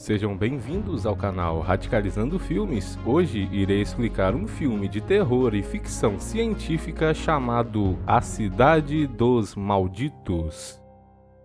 Sejam bem-vindos ao canal Radicalizando Filmes. Hoje irei explicar um filme de terror e ficção científica chamado A Cidade dos Malditos.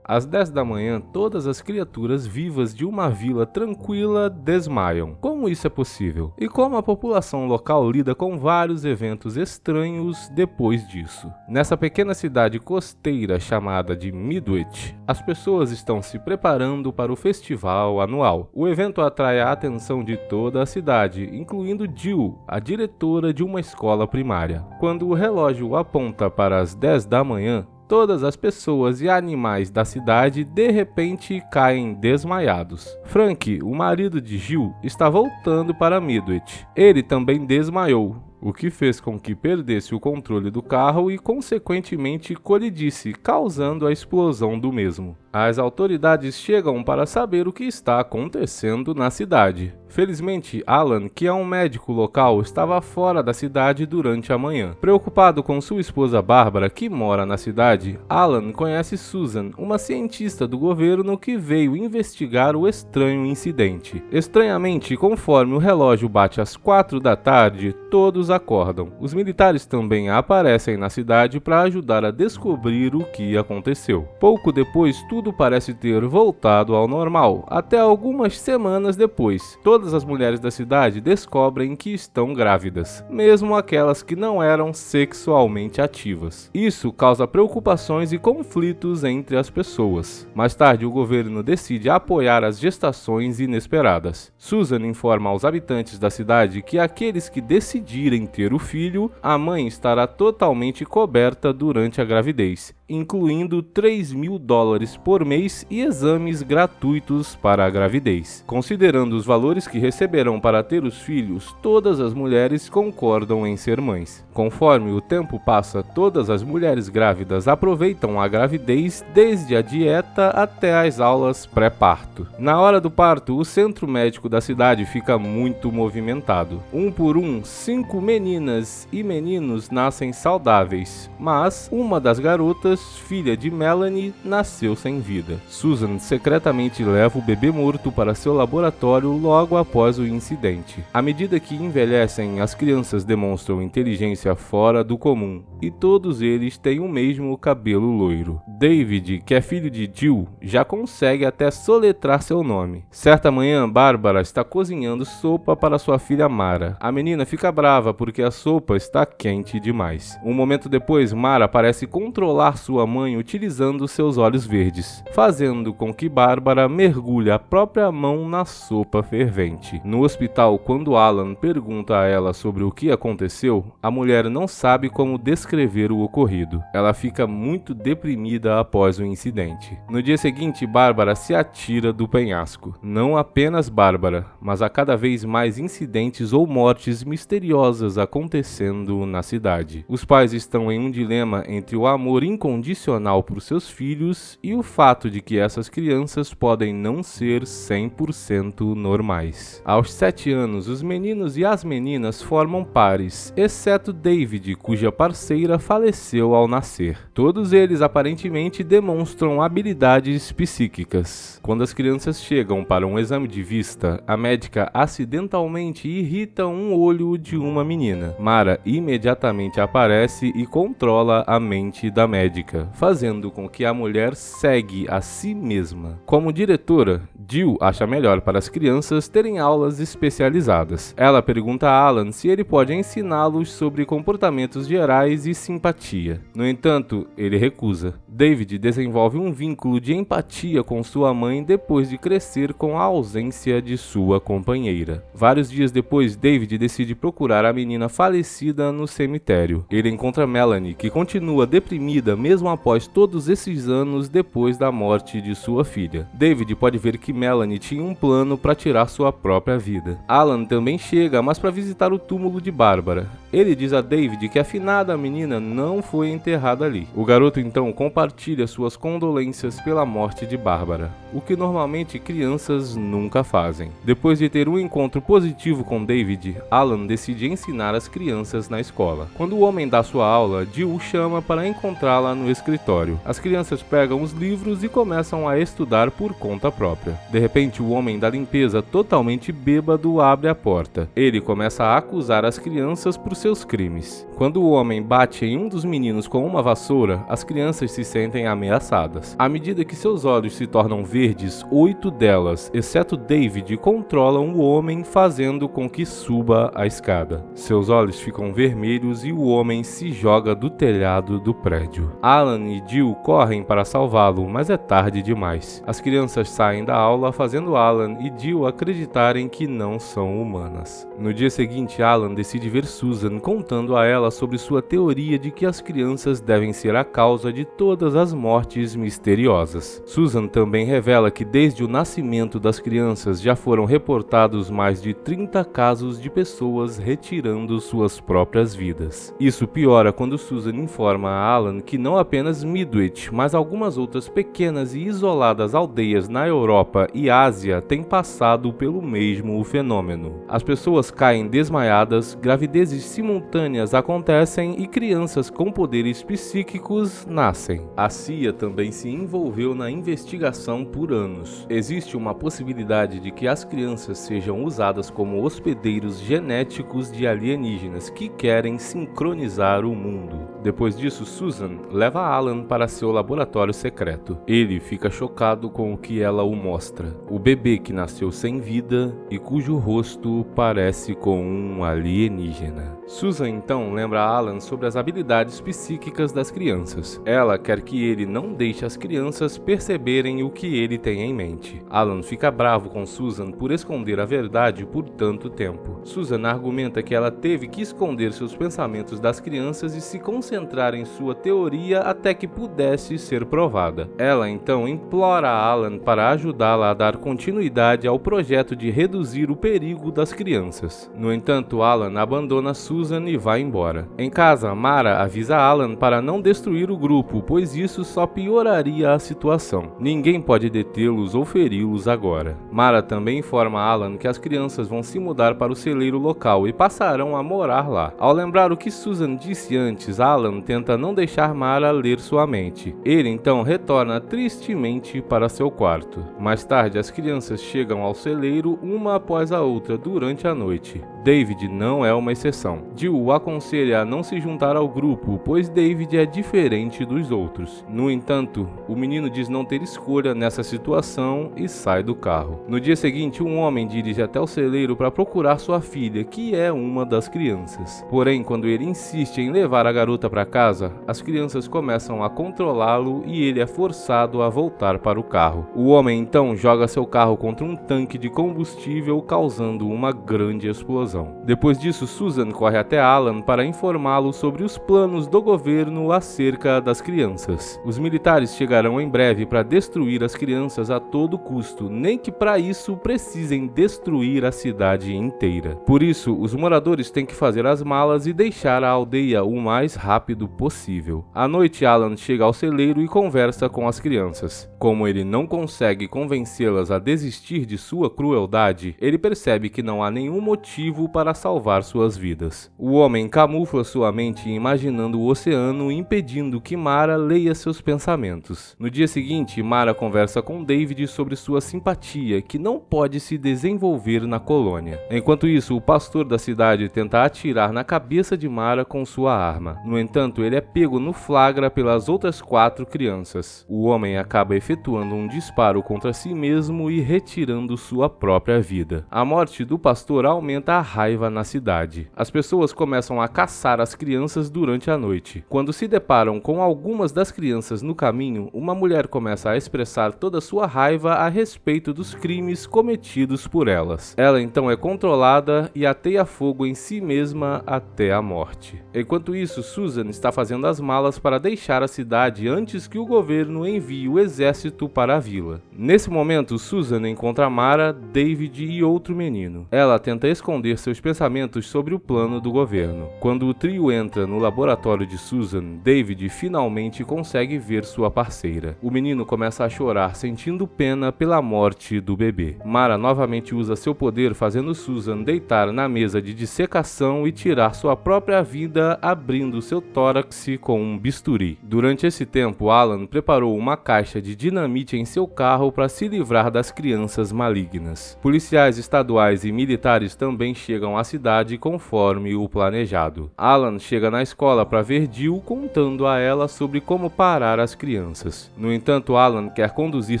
Às 10 da manhã, todas as criaturas vivas de uma vila tranquila desmaiam. Como isso é possível? E como a população local lida com vários eventos estranhos depois disso? Nessa pequena cidade costeira chamada de Midwich, as pessoas estão se preparando para o festival anual. O evento atrai a atenção de toda a cidade, incluindo Jill, a diretora de uma escola primária. Quando o relógio aponta para as 10 da manhã, todas as pessoas e animais da cidade de repente caem desmaiados. Frank, o marido de Jill, está voltando para Midwich. Ele também desmaiou, o que fez com que perdesse o controle do carro e consequentemente colidisse, causando a explosão do mesmo. As autoridades chegam para saber o que está acontecendo na cidade. Felizmente, Alan, que é um médico local, estava fora da cidade durante a manhã. Preocupado com sua esposa Bárbara, que mora na cidade, Alan conhece Susan, uma cientista do governo que veio investigar o estranho incidente. Estranhamente, conforme o relógio bate às 4 da tarde, todos acordam. Os militares também aparecem na cidade para ajudar a descobrir o que aconteceu. Pouco depois, tudo parece ter voltado ao normal, até algumas semanas depois. Todas as mulheres da cidade descobrem que estão grávidas, mesmo aquelas que não eram sexualmente ativas. Isso causa preocupações e conflitos entre as pessoas. Mais tarde, o governo decide apoiar as gestações inesperadas. Susan informa aos habitantes da cidade que aqueles que decidirem ter o filho, a mãe estará totalmente coberta durante a gravidez, incluindo $3.000 por mês e exames gratuitos para a gravidez. Considerando os valores que receberão para ter os filhos, todas as mulheres concordam em ser mães. Conforme o tempo passa, todas as mulheres grávidas aproveitam a gravidez, desde a dieta até as aulas pré-parto. Na hora do parto, o centro médico da cidade fica muito movimentado. Um por um, 5 meninas e meninos nascem saudáveis, mas uma das garotas, filha de Melanie, nasceu sem vida. Susan secretamente leva o bebê morto para seu laboratório logo após o incidente. À medida que envelhecem, as crianças demonstram inteligência fora do comum, e todos eles têm o mesmo cabelo loiro. David, que é filho de Jill, já consegue até soletrar seu nome. Certa manhã, Bárbara está cozinhando sopa para sua filha Mara. A menina fica brava porque a sopa está quente demais. Um momento depois, Mara parece controlar sua mãe utilizando seus olhos verdes, fazendo com que Bárbara mergulhe a própria mão na sopa fervente. No hospital, quando Alan pergunta a ela sobre o que aconteceu, a mulher não sabe como descrever o ocorrido. Ela fica muito deprimida após o incidente. No dia seguinte, Bárbara se atira do penhasco. Não apenas Bárbara, mas há cada vez mais incidentes ou mortes misteriosas acontecendo na cidade. Os pais estão em um dilema entre o amor incondicional por seus filhos e o fato de que essas crianças podem não ser 100% normais. Aos 7 anos, os meninos e as meninas formam pares, exceto David, cuja parceira faleceu ao nascer. Todos eles aparentemente demonstram habilidades psíquicas. Quando as crianças chegam para um exame de vista, a médica acidentalmente irrita um olho de uma menina. Mara imediatamente aparece e controla a mente da médica, fazendo com que a mulher segue a si mesma. Como diretora, Jill acha melhor para as crianças terem aulas especializadas. Ela pergunta a Alan se ele pode ensiná-los sobre comportamentos gerais e simpatia. No entanto, ele recusa. David desenvolve um vínculo de empatia com sua mãe depois de crescer com a ausência de sua companheira. Vários dias depois, David decide procurar a menina falecida no cemitério. Ele encontra Melanie, que continua deprimida mesmo após todos esses anos depois da morte de sua filha. David pode ver que Melanie tinha um plano para tirar sua própria vida. Alan também chega, mas para visitar o túmulo de Bárbara. Ele diz a David que a finada menina não foi enterrada ali. O garoto então compartilha suas condolências pela morte de Bárbara, o que normalmente crianças nunca fazem. Depois de ter um encontro positivo com David, Alan decide ensinar as crianças na escola. Quando o homem dá sua aula, Jill o chama para encontrá-la no escritório. As crianças pegam os livros e começam a estudar por conta própria. De repente, o homem da limpeza, totalmente bêbado, abre a porta. Ele começa a acusar as crianças por seus crimes. Quando o homem bate em um dos meninos com uma vassoura, as crianças se sentem ameaçadas. À medida que seus olhos se tornam verdes, 8 delas, exceto David, controlam o homem, fazendo com que suba a escada. Seus olhos ficam vermelhos e o homem se joga do telhado do prédio. Alan e Jill correm para salvá-lo, mas é tarde demais. As crianças saem da aula, fazendo Alan e Jill acreditarem que não são humanas. No dia seguinte, Alan decide ver Susan, contando a ela sobre sua teoria de que as crianças devem ser a causa de todas as mortes misteriosas. Susan também revela que desde o nascimento das crianças já foram reportados mais de 30 casos de pessoas retirando suas próprias vidas. Isso piora quando Susan informa a Alan que não apenas Midwich, mas algumas outras pequenas e isoladas aldeias na Europa e Ásia têm passado pelo mesmo fenômeno. As pessoas caem desmaiadas, gravidezes simultâneas acontecem e crianças com poderes psíquicos nascem. A CIA também se envolveu na investigação por anos. Existe uma possibilidade de que as crianças sejam usadas como hospedeiros genéticos de alienígenas que querem sincronizar o mundo. Depois disso, Susan leva Alan para seu laboratório secreto. Ele fica chocado com o que ela o mostra. O bebê que nasceu sem vida e cujo rosto parece com um alienígena. Susan então lembra a Alan sobre as habilidades psíquicas das crianças. Ela quer que ele não deixe as crianças perceberem o que ele tem em mente. Alan fica bravo com Susan por esconder a verdade por tanto tempo. Susan argumenta que ela teve que esconder seus pensamentos das crianças e se concentrar em sua teoria até que pudesse ser provada. Ela então implora a Alan para ajudá-la a dar continuidade ao projeto de reduzir o perigo das crianças. No entanto, Alan abandona Susan e vai embora. Em casa, Mara avisa Alan para não destruir o grupo, pois isso só pioraria a situação. Ninguém pode detê-los ou feri-los agora. Mara também informa Alan que as crianças vão se mudar para o celeiro local e passarão a morar lá. Ao lembrar o que Susan disse antes, Alan tenta não deixar Mara ler sua mente. Ele então retorna tristemente para seu quarto. Mais tarde, as crianças chegam ao celeiro uma após a outra durante a noite. David não é uma exceção. Jill o aconselha a não se juntar ao grupo, pois David é diferente dos outros. No entanto, o menino diz não ter escolha nessa situação e sai do carro. No dia seguinte, um homem dirige até o celeiro para procurar sua filha, que é uma das crianças. Porém, quando ele insiste em levar a garota para casa, as crianças começam a controlá-lo e ele é forçado a voltar para o carro. O homem então joga seu carro contra um tanque de combustível, causando uma grande explosão. Depois disso, Susan corre até Alan para informá-lo sobre os planos do governo acerca das crianças. Os militares chegarão em breve para destruir as crianças a todo custo, nem que para isso precisem destruir a cidade inteira. Por isso, os moradores têm que fazer as malas e deixar a aldeia o mais rápido possível. À noite, Alan chega ao celeiro e conversa com as crianças. Como ele não consegue convencê-las a desistir de sua crueldade, ele percebe que não há nenhum motivo para salvar suas vidas. O homem camufla sua mente imaginando o oceano, impedindo que Mara leia seus pensamentos. No dia seguinte, Mara conversa com David sobre sua simpatia, que não pode se desenvolver na colônia. Enquanto isso, o pastor da cidade tenta atirar na cabeça de Mara com sua arma. No entanto, ele é pego no flagra pelas outras 4 crianças. O homem acaba efetuando um disparo contra si mesmo e retirando sua própria vida. A morte do pastor aumenta a raiva na cidade. As pessoas começam a caçar as crianças durante a noite. Quando se deparam com algumas das crianças no caminho, uma mulher começa a expressar toda sua raiva a respeito dos crimes cometidos por elas. Ela então é controlada e ateia fogo em si mesma até a morte. Enquanto isso, Susan está fazendo as malas para deixar a cidade antes que o governo envie o exército para a vila. Nesse momento, Susan encontra Mara, David e outro menino. Ela tenta esconder seus pensamentos sobre o plano do governo. Quando o trio entra no laboratório de Susan, David finalmente consegue ver sua parceira. O menino começa a chorar, sentindo pena pela morte do bebê. Mara novamente usa seu poder, fazendo Susan deitar na mesa de dissecação e tirar sua própria vida, abrindo seu tórax com um bisturi. Durante esse tempo, Alan preparou uma caixa de dinamite em seu carro para se livrar livrar das crianças malignas. Policiais estaduais e militares também chegam à cidade conforme o planejado. Alan chega na escola para ver Jill contando a ela sobre como parar as crianças. No entanto, Alan quer conduzir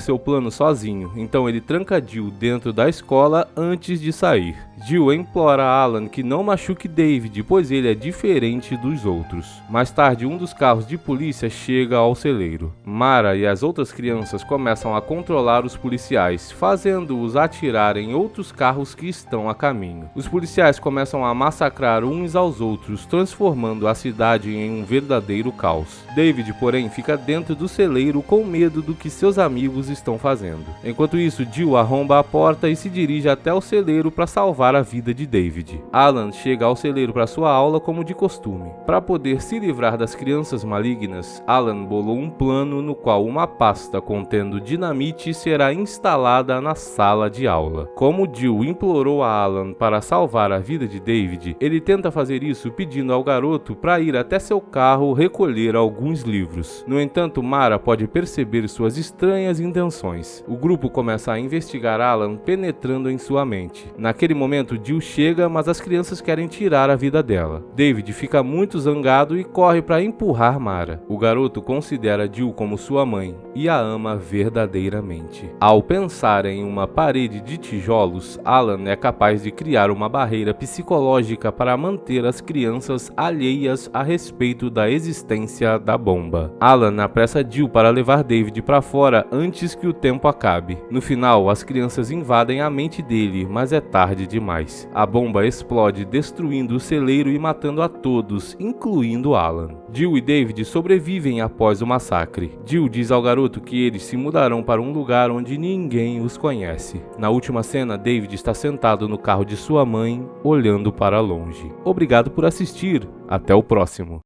seu plano sozinho, então ele tranca Jill dentro da escola antes de sair. Jill implora a Alan que não machuque David, pois ele é diferente dos outros. Mais tarde, um dos carros de polícia chega ao celeiro. Mara e as outras crianças começam a controlar os policiais, fazendo-os atirar em outros carros que estão a caminho. Os policiais começam a massacrar uns aos outros, transformando a cidade em um verdadeiro caos. David, porém, fica dentro do celeiro com medo do que seus amigos estão fazendo. Enquanto isso, Jill arromba a porta e se dirige até o celeiro para salvar a vida de David. Alan chega ao celeiro para sua aula como de costume. Para poder se livrar das crianças malignas, Alan bolou um plano no qual uma pasta contendo dinamite será instalada na sala de aula. Como Jill implorou a Alan para salvar a vida de David, ele tenta fazer isso pedindo ao garoto para ir até seu carro recolher alguns livros. No entanto, Mara pode perceber suas estranhas intenções. O grupo começa a investigar Alan, penetrando em sua mente. Naquele momento, Jill chega, mas as crianças querem tirar a vida dela. David fica muito zangado e corre para empurrar Mara. O garoto considera Jill como sua mãe e a ama verdadeiramente. Ao pensar em uma parede de tijolos, Alan é capaz de criar uma barreira psicológica para manter as crianças alheias a respeito da existência da bomba. Alan apressa Jill para levar David para fora antes que o tempo acabe. No final, as crianças invadem a mente dele, mas é tarde demais. A bomba explode, destruindo o celeiro e matando a todos, incluindo Alan. Jill e David sobrevivem após o massacre. Jill diz ao garoto que eles se mudarão para um lugar onde ninguém os conhece. Na última cena, David está sentado no carro de sua mãe, olhando para longe. Obrigado por assistir. Até o próximo.